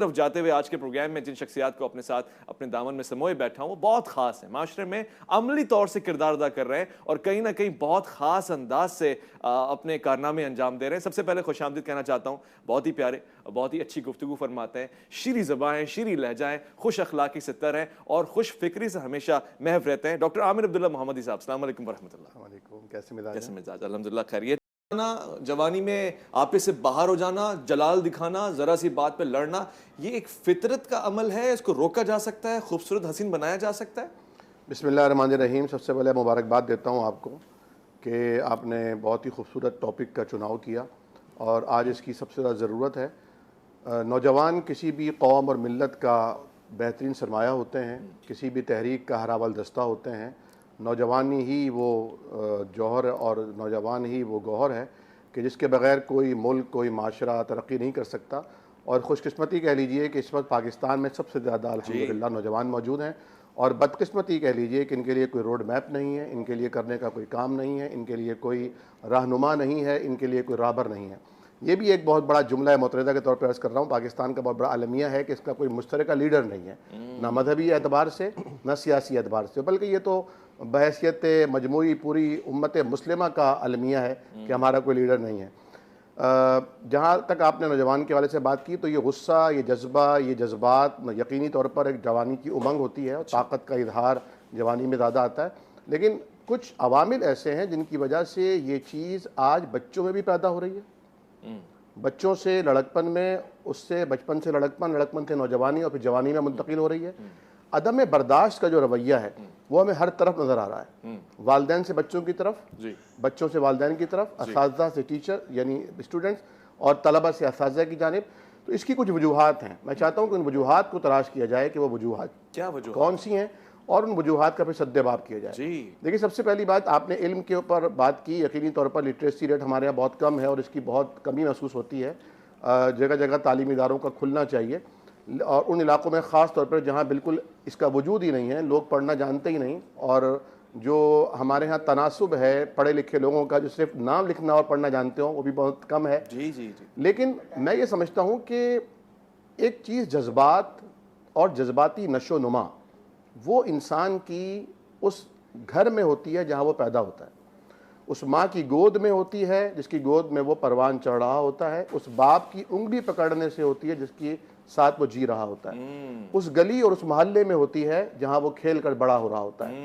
तरफ जाते हुए आज के प्रोग्राम में जिन शख्सियात को अपने साथ अपने दामन में समोए बैठा हूं वो बहुत खास है, माशरे में अमली तौर से किरदार अदा कर रहे हैं और कहीं ना कहीं बहुत खास अंदाज से अपने कारनामे अंजाम दे रहे हैं। सबसे पहले खुशामदीद कहना चाहता हूं, बहुत ही प्यारे, बहुत ही अच्छी गुफ्तगू फरमाते हैं, शीरी ज़बान है, शीरी लहजा है, खुश अखलाकी से तर है और खुश फिक्री से हमेशा महव रहते हैं। डॉक्टर आमिर अब्दुल्ला मोहम्मदी साहब, अस्सलाम वालेकुम वरहमतुल्लाह। कैसे मिजाज? अल्हम्दुलिल्लाह खैरियत। जवानी में आपे से बाहर हो जाना, जलाल दिखाना, जरा सी बात पे लड़ना, ये एक फितरत का अमल है, इसको रोका जा सकता है, खूबसूरत हसीन बनाया जा सकता है। बिस्मिल्लाहिर्रहमानिर्रहीम। सबसे पहले मुबारकबाद देता हूँ आपको कि आपने बहुत ही खूबसूरत टॉपिक का चुनाव किया और आज इसकी सबसे ज़्यादा ज़रूरत है। नौजवान किसी भी कौम और मिल्लत का बेहतरीन सरमाया होते हैं, किसी भी तहरीक का हरावल दस्ता होते हैं। नौजवानी ही वो जौहर और नौजवान ही वो गौहर है कि जिसके बग़ैर कोई मुल्क, कोई माशरा तरक्की नहीं कर सकता। और ख़ुशकिस्मती कह लीजिए कि इस वक्त पाकिस्तान में सबसे ज़्यादा अल्हम्दुलिल्लाह नौजवान मौजूद हैं और बदकिस्मती कह लीजिए कि इनके लिए कोई रोड मैप नहीं है, इनके लिए करने का कोई काम नहीं है, इनके लिए कोई रहनुमा नहीं है, इनके लिए कोई राहबर नहीं है। ये भी एक बहुत बड़ा जुमला है, मुतरदा के तौर पर अर्ज़ कर रहा हूँ। पाकिस्तान का बहुत बड़ा अलमिया है कि इसका कोई मुश्तरका लीडर नहीं है, ना मजहबी एतबार से ना सियासी एतबार से, बल्कि ये तो बहैसियत मजमूई पूरी उम्मत मुस्लिमा का अलमिया है कि हमारा कोई लीडर नहीं है। जहाँ तक आपने नौजवान के वाले से बात की, तो ये गुस्सा, ये जज्बा, ये जज्बात यकीनी तौर पर एक जवानी की उमंग होती है और ताकत का इजहार जवानी में ज़्यादा आता है। लेकिन कुछ अवामिल ऐसे हैं जिनकी वजह से ये चीज़ आज बच्चों में भी पैदा हो रही है। बच्चों से लड़कपन में, उससे बचपन से लड़कपन, लड़कपन से नौजवानी और फिर जवानी में मुंतकिल हो रही है। अदम बर्दाश्त का जो रवैया है वो हमें हर तरफ नज़र आ रहा है। वालिदैन से बच्चों की तरफ, बच्चों से वालिदैन की तरफ, असातिज़ा से टीचर यानी स्टूडेंट्स और तलबा से असातिज़ा की जानिब। तो इसकी कुछ वजूहात हैं। मैं चाहता हूँ कि उन वजूहात को तलाश किया जाए कि वो वजूहात क्या वजूहात कौन सी हैं और उन वजूहात का फिर सद्देबाब किया जाए। देखिए, सबसे पहली बात, आपने इल्म के ऊपर बात की। यकीनी तौर पर लिटरेसी रेट हमारे यहाँ बहुत कम है और इसकी बहुत कमी महसूस होती है। जगह जगह तालीमी इदारों का खुलना चाहिए और उन इलाकों में ख़ास तौर पर जहाँ बिल्कुल इसका वजूद ही नहीं है, लोग पढ़ना जानते ही नहीं, और जो हमारे यहाँ तनासुब है पढ़े लिखे लोगों का जो सिर्फ नाम लिखना और पढ़ना जानते हो वो भी बहुत कम है। जी। लेकिन मैं ये समझता हूँ कि एक चीज़ जज्बात और जज्बाती नशो नुमा वो इंसान की उस घर में होती है जहाँ वो पैदा होता है, उस माँ की गोद में होती है जिसकी गोद में वो परवान चढ़ रहा होता है, उस बाप की उंगली पकड़ने से होती है जिसकी साथ वो जी रहा होता है, उस गली और उस मोहल्ले में होती है जहाँ वो खेल कर बड़ा हो रहा होता है।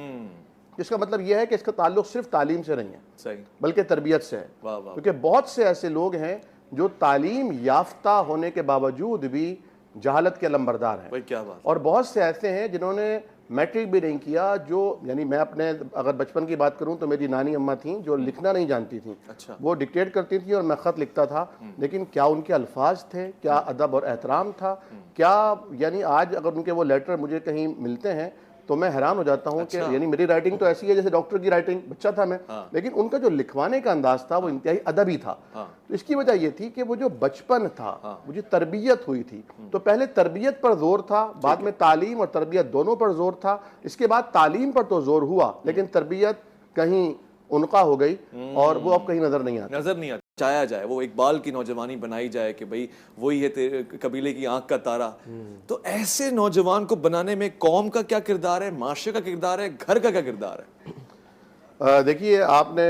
जिसका मतलब यह है कि इसका ताल्लुक सिर्फ तालीम से नहीं है, सही, बल्कि तरबियत से है। क्योंकि बहुत से ऐसे लोग हैं जो तालीम याफ्ता होने के बावजूद भी जहालत के लंबरदार हैं। क्या बात। और बहुत से ऐसे हैं जिन्होंने मैट्रिक भी नहीं किया, जो यानी मैं अपने अगर बचपन की बात करूं तो मेरी नानी अम्मा थी जो लिखना नहीं जानती थी। अच्छा। वो डिक्टेट करती थी और मैं ख़त लिखता था, लेकिन क्या उनके अल्फाज थे, क्या अदब और एहतराम था, क्या यानी आज अगर उनके वो लेटर मुझे कहीं मिलते हैं तो मैं हैरान हो जाता हूँ कि यानी मेरी राइटिंग तो ऐसी है जैसे डॉक्टर की राइटिंग, बच्चा था मैं, लेकिन उनका जो लिखवाने का अंदाज था वो इंतहाई अदबी था। तो इसकी वजह ये थी कि वो जो बचपन था, वो जो तरबियत हुई थी, तो पहले तरबियत पर जोर था, बाद में तालीम और तरबियत दोनों पर जोर था, इसके बाद तालीम पर तो जोर हुआ लेकिन तरबियत कहीं उनका हो गई और वो अब कहीं नजर नहीं आता। चाहा जाए वो इकबाल की नौजवानी बनाई जाए कि भाई वही है तेरे कबीले की आंख का तारा। तो ऐसे नौजवान को बनाने में कौम का क्या किरदार है, माशरे का किरदार है, घर का क्या किरदार है? देखिए, आपने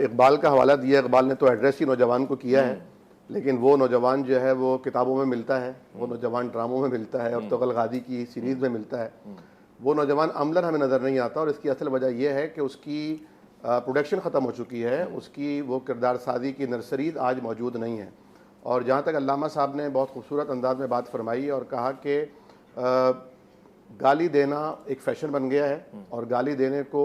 इकबाल का हवाला दिया। इकबाल ने तो एड्रेस ही नौजवान को किया है, लेकिन वो नौजवान जो है वो किताबों में मिलता है, वो नौजवान ड्रामों में मिलता है और तगल गादी की सीरीज़ में मिलता है। वो नौजवान अमलन हमें नज़र नहीं आता और इसकी असल वजह यह है कि उसकी प्रोडक्शन ख़त्म हो चुकी है, उसकी वो किरदार सादी की नर्सरीज आज मौजूद नहीं है। और जहाँ तक अल्लामा साहब ने बहुत खूबसूरत अंदाज में बात फरमाई और कहा कि गाली देना एक फ़ैशन बन गया है और गाली देने को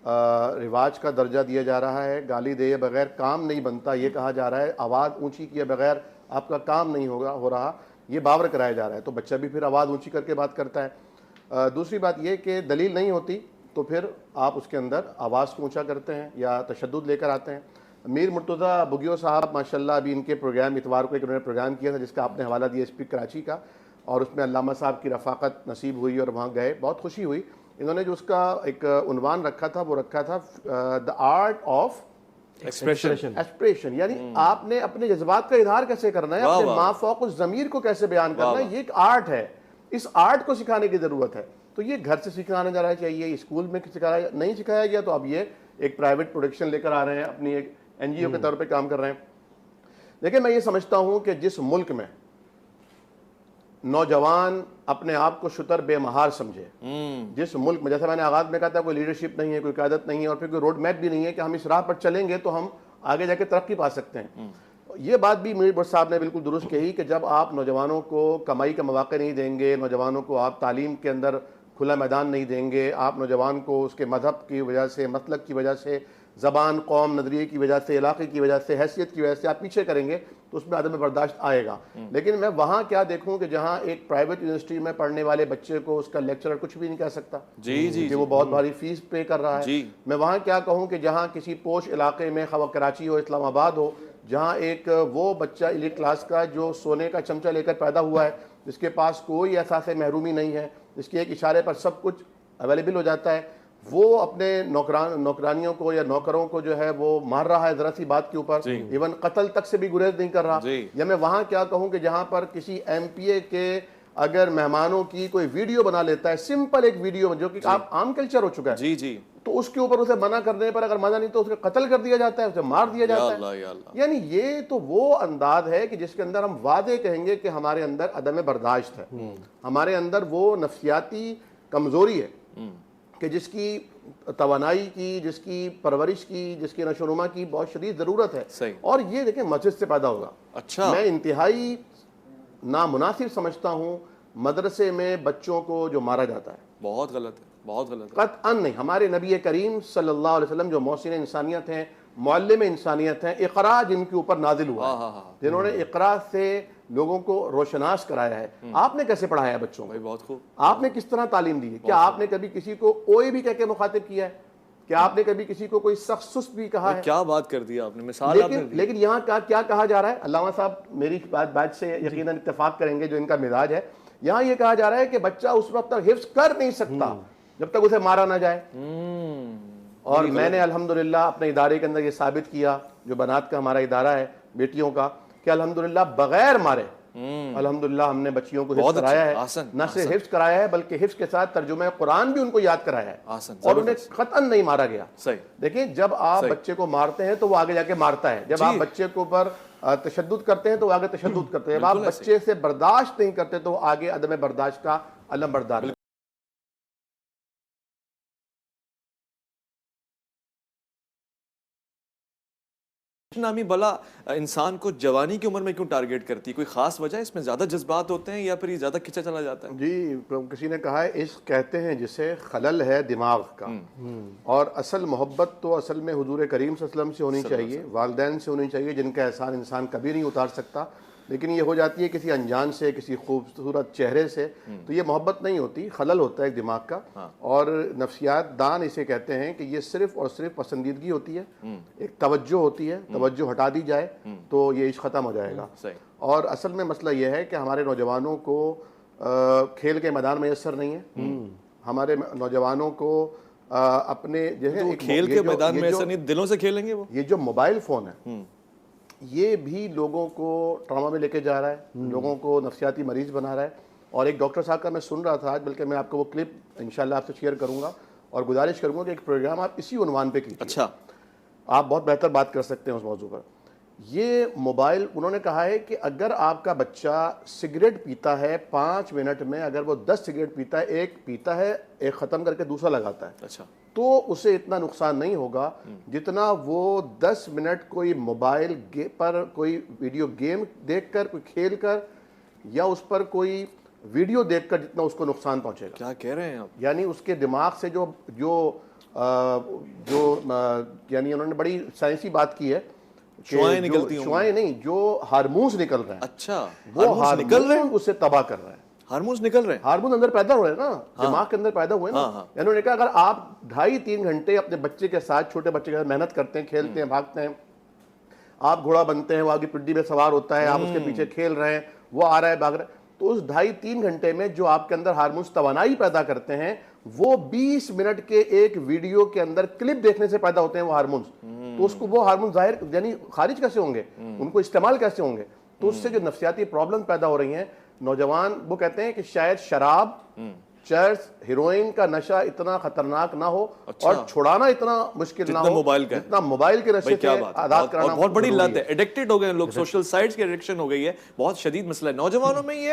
रिवाज का दर्जा दिया जा रहा है। गाली दिए बगैर काम नहीं बनता ये कहा जा रहा है, आवाज़ ऊँची किए बगैर आपका काम नहीं हो रहा ये बावर कराया जा रहा है। तो बच्चा भी फिर आवाज़ ऊँची करके बात करता है। दूसरी बात ये कि दलील नहीं होती तो फिर आप उसके अंदर आवाज़ को ऊंचा करते हैं या तशद्दुद लेकर आते हैं। मीर मुर्तज़ा बुगियो साहब माशाल्लाह, अभी इनके प्रोग्राम इतवार को एक उन्होंने प्रोग्राम किया था जिसका आपने हवाला दिया एसपी कराची का, और उसमें अल्लामा साहब की रफ़ाकत नसीब हुई और वहाँ गए, बहुत खुशी हुई। इन्होंने जो उसका एक उन्वान रखा था वो रखा था the art of expression. Expression यानी आपने अपने जज्बात का इजहार कैसे करना है, अपने माफौक ज़मीर को कैसे बयान करना है, ये एक आर्ट है। इस आर्ट को सिखाने की जरूरत है। तो ये घर से सिखाना जाना चाहिए, स्कूल में सिखाया नहीं सिखाया गया तो अब ये एक प्राइवेट प्रोडक्शन लेकर आ रहे हैं, अपनी एक एनजीओ के तौर पे काम कर रहे हैं। देखिए, मैं ये समझता हूं कि जिस मुल्क में नौजवान अपने आप को शुतर बेमहार समझे, जिस मुल्क में, जैसे मैंने आगाज में कहा था, कोई लीडरशिप नहीं है, कोई क़यादत नहीं है और फिर कोई रोड मैप भी नहीं है कि हम इस राह पर चलेंगे तो हम आगे जाके तरक्की पा सकते हैं। ये बात भी मीर भट्ट साहब ने बिल्कुल दुरुस्त कही कि जब आप नौजवानों को कमाई का मौका नहीं देंगे, नौजवानों को आप तालीम के अंदर खुला मैदान नहीं देंगे, आप नौजवान को उसके मजहब की वजह से, मसलक की वजह से, ज़बान, कौम, नजरिए की वजह से, इलाके की वजह से, हैसियत की वजह से आप पीछे करेंगे तो उसमें अदम बर्दाश्त आएगा। लेकिन मैं वहाँ क्या देखूँ कि जहाँ एक प्राइवेट यूनिवर्सिटी में पढ़ने वाले बच्चे को उसका लेक्चरर कुछ भी नहीं कह सकता कि वो बहुत भारी फीस पे कर रहा है। मैं वहाँ क्या कहूँ कि जहाँ किसी पोश इलाके में, खवा कराची हो, इस्लामाबाद हो, जहाँ एक वो बच्चा एलीट क्लास का जो सोने का चमचा लेकर पैदा हुआ है, जिसके पास कोई एहसास महरूमी नहीं है, जिसके एक इशारे पर सब कुछ अवेलेबल हो जाता है, वो अपने नौकरानियों को या नौकरों को जो है वो मार रहा है जरा सी बात के ऊपर, इवन कत्ल तक से भी गुरेज नहीं कर रहा। या मैं वहां क्या कहूं कि जहां पर किसी एमपीए के अगर मेहमानों की कोई वीडियो बना लेता है, सिंपल एक वीडियो जो कि आम कल्चर हो चुका है, तो उसके ऊपर उसे मना करने पर अगर मना नहीं तो उसे कत्ल कर दिया जाता है, उसे मार दिया जाता है। यानी ये तो वो अंदाज है कि जिसके अंदर हम वादे कहेंगे कि हमारे अंदर अदम बर्दाश्त है, हमारे अंदर वो नफ्सियाती कमजोरी है कि जिसकी तवानाई की, जिसकी परवरिश की, जिसकी नशोनुमा की बहुत शदीद जरूरत है। और ये देखें मस्जिद से पैदा होगा। अच्छा, मैं इंतहाई नामुनासिब समझता हूँ मदरसे में बच्चों को जो मारा जाता है, बहुत गलत है, बहुत गलत है। कतअन नहीं। हमारे नबी करीम सल्लल्लाहु अलैहि वसल्लम जो मौसिन इंसानियत हैं, मुअल्लिम इंसानियत हैं, इक़रा जिनके ऊपर नाजिल हुआ है, जिन्होंने इक़रा से लोगों को रोशनास कराया है, आपने कैसे पढ़ाया है बच्चों को? बहुत खूब। आपने किस तरह तालीम दी है? क्या आपने कभी किसी को ओए भी कह के मुखातिब किया है? क्या आपने कभी किसी को कोई सख्त सुस्त भी कहा है? क्या बात कर दी आपने, मिसाल आपने दी। लेकिन यहाँ क्या कहा जा रहा है, अल्लामा साहब मेरी बात से यकीनन इत्तेफाक करेंगे, जो इनका मिजाज है, यहाँ ये कहा जा रहा है कि बच्चा उस वक्त तक हिफ्ज कर नहीं सकता जब तक उसे मारा ना जाए। और मैंने अल्हम्दुलिल्लाह अपने इदारे के अंदर ये साबित किया, जो बनात का हमारा इदारा है बेटियों का, कि अल्हम्दुलिल्लाह बगैर मारे अल्हम्दुलिल्लाह हमने बच्चियों को हिफ्ज कराया है। न सिर्फ हिफ्ज कराया है बल्कि हिफ्ज के साथ तर्जुमा कुरान भी उनको याद कराया है और उन्हें कतन नहीं मारा गया। देखिए, जब आप बच्चे को मारते हैं तो वो आगे जाके मारता है, जब आप बच्चे के ऊपर तशद्दुद करते हैं तो आगे तशद्दुद करते हैं, जब आप बच्चे से बर्दाश्त नहीं करते तो आगे अदम बर्दाश्त का अलम बर्दार। नामी बला इंसान को जवानी की उम्र में क्यों टारगेट करती है? कोई खास वजह है इसमें? ज्यादा जज्बात होते हैं या फिर ये ज्यादा खिंचा चला जाता है? जी, किसी ने कहा है इश्क कहते हैं जिसे खलल है दिमाग का, और असल मोहब्बत तो असल में हुजूर करीम सल्लल्लाहु अलैहि वसल्लम से होनी चाहिए, वालिदैन से होनी चाहिए, जिनका एहसान इंसान कभी नहीं उतार सकता। लेकिन ये हो जाती है किसी अनजान से, किसी खूबसूरत चेहरे से, तो ये मोहब्बत नहीं होती, खलल होता है दिमाग का। और नफ्सियात दान इसे कहते हैं कि ये सिर्फ और सिर्फ पसंदीदगी होती है, एक तवज्जो होती है, तवज्जो हटा दी जाए तो ये इश्क ख़त्म हो जाएगा। और असल में मसला ये है कि हमारे नौजवानों को खेल के मैदान मैसर नहीं है, हमारे नौजवानों को अपने जो है खेल के मैदान में ऐसा नहीं, दिलों से खेलेंगे वो। ये जो मोबाइल फ़ोन है ये भी लोगों को ट्रॉमा में लेके जा रहा है, लोगों को नफ्सियाती मरीज बना रहा है। और एक डॉक्टर साहब का मैं सुन रहा था आज, बल्कि मैं आपको वो क्लिप इंशाल्लाह आपसे शेयर करूंगा और गुजारिश करूंगा कि एक प्रोग्राम आप इसी उन्वान पे कीजिए। अच्छा, आप बहुत बेहतर बात कर सकते हैं उस मौजू पर। ये मोबाइल, उन्होंने कहा है कि अगर आपका बच्चा सिगरेट पीता है 5 मिनट में, अगर वो 10 सिगरेट पीता है, एक पीता है, एक ख़त्म करके दूसरा लगाता है, अच्छा, तो उसे इतना नुकसान नहीं होगा जितना वो 10 मिनट कोई मोबाइल पर कोई वीडियो गेम देखकर, कोई खेल कर या उस पर कोई वीडियो देखकर जितना उसको नुकसान पहुंचेगा। क्या कह रहे हैं आप? यानी उसके दिमाग से जो यानी उन्होंने बड़ी साइंसी बात की है, शुआएं निकलती हैं, शुआएं नहीं, जो हार्मोन्स निकल रहे हैं, अच्छा, वो हार्मोन्स निकल रहे हैं, उसे तबाह कर रहे हैं। हार्मोन्स निकल रहे हैं, हार्मोन अंदर पैदा हुए ना, दिमाग के अंदर पैदा हुए ना। उन्होंने कहा अगर आप 2.5-3 घंटे अपने बच्चे के साथ, छोटे बच्चे के साथ मेहनत करते हैं, खेलते हैं, भागते हैं, आप घोड़ा बनते हैं, वो आगे पिड्डी में सवार होता है, आप उसके पीछे खेल रहे हैं, वो आ रहा है, भाग रहा है, तो उस 2.5-3 घंटे में जो आपके अंदर हार्मोन्स तवानाई पैदा करते हैं वो 20 मिनट के एक वीडियो के अंदर क्लिप देखने से पैदा होते हैं वो हार्मोन्स। तो उसको वो हार्मोन जाहिर यानी खारिज कैसे होंगे, उनको इस्तेमाल कैसे होंगे? तो उससे जो नफ्सियाती प्रॉब्लम पैदा हो रही हैं, नौजवान वो कहते हैं कि शायद शराब, चर्स, हीरोइन का नशा इतना खतरनाक ना हो और छुड़ाना इतना मुश्किल ना हो जितना मोबाइल के नशे से आजाद कराना। बहुत बड़ी लत है, एडिक्टेड हो गए लोग, सोशल साइट्स की एडिक्शन हो गई है, बहुत शदीद मसला है नौजवानों में ये।